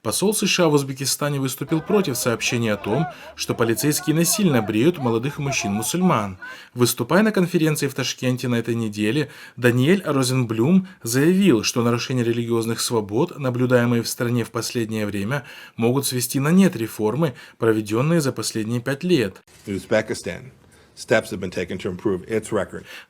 Посол США в Узбекистане выступил против сообщений о том, что полицейские насильно бреют молодых мужчин-мусульман. Выступая на конференции в Ташкенте на этой неделе, Даниэль Розенблюм заявил, что нарушения религиозных свобод, наблюдаемые в стране в последнее время, могут свести на нет реформы, проведенные за последние 5 лет.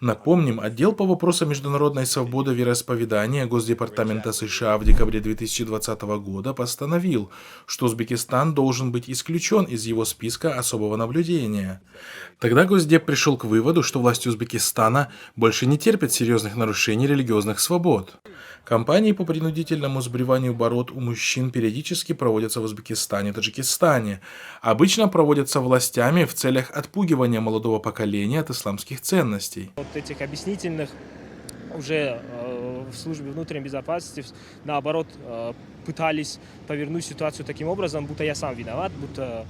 Напомним, отдел по вопросам международной свободы вероисповедания Госдепартамента США в декабре 2020 года постановил, что Узбекистан должен быть исключен из его списка особого наблюдения. Тогда Госдеп пришел к выводу, что власти Узбекистана больше не терпят серьезных нарушений религиозных свобод. Кампании по принудительному сбриванию бород у мужчин периодически проводятся в Узбекистане и Таджикистане. Обычно проводятся властями в целях отпугивания молодого поколения от исламских ценностей. Вот этих объяснительных уже в службе внутренней безопасности, наоборот, пытались повернуть ситуацию таким образом, будто я сам виноват, будто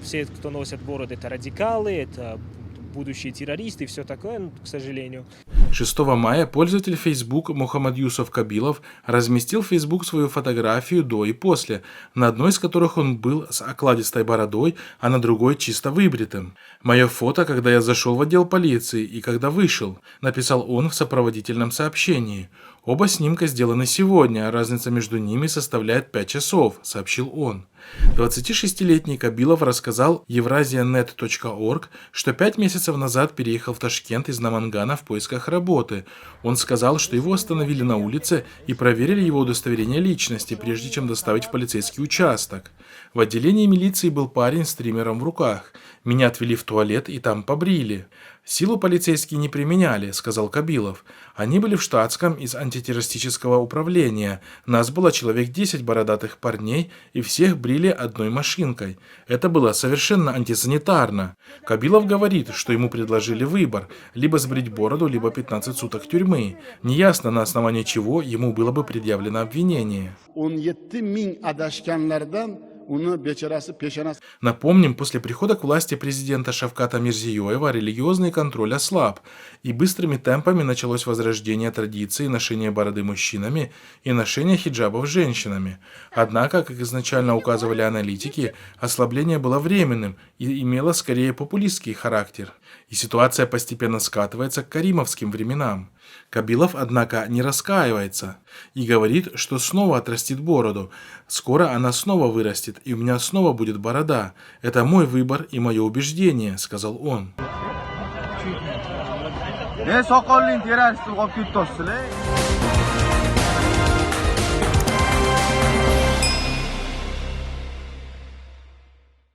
все, кто носят бороды, это радикалы, это будущие террористы и все такое, к сожалению. 6 мая пользователь Facebook Мухаммад Юсов Кабилов разместил в Facebook свою фотографию до и после, на одной из которых он был с окладистой бородой, а на другой чисто выбритым. «Мое фото, когда я зашел в отдел полиции и когда вышел», написал он в сопроводительном сообщении. «Оба снимка сделаны сегодня, а разница между ними составляет 5 часов», сообщил он. 26-летний Кабилов рассказал Evrasianet.org, что 5 месяцев назад переехал в Ташкент из Намангана в поисках работы. Он сказал, что его остановили на улице и проверили его удостоверение личности, прежде чем доставить в полицейский участок. В отделении милиции был парень с триммером в руках. «Меня отвели в туалет и там побрили. Силу полицейские не применяли», — сказал Кабилов. «Они были в штатском из антитеррористического управления. Нас было человек 10 бородатых парней, и всех брили одной машинкой. Это было совершенно антисанитарно». Кабилов говорит, что ему предложили выбор – либо сбрить бороду, либо 15 суток тюрьмы. Неясно, на основании чего ему было бы предъявлено обвинение. Напомним, после прихода к власти президента Шавката Мирзиёева религиозный контроль ослаб, и быстрыми темпами началось возрождение традиции ношения бороды мужчинами и ношения хиджабов женщинами. Однако, как изначально указывали аналитики, ослабление было временным и имело скорее популистский характер. И ситуация постепенно скатывается к каримовским временам. Кабилов, однако, не раскаивается и говорит, что снова отрастит бороду. «Скоро она снова вырастет, и у меня снова будет борода. Это мой выбор и мое убеждение», — сказал он.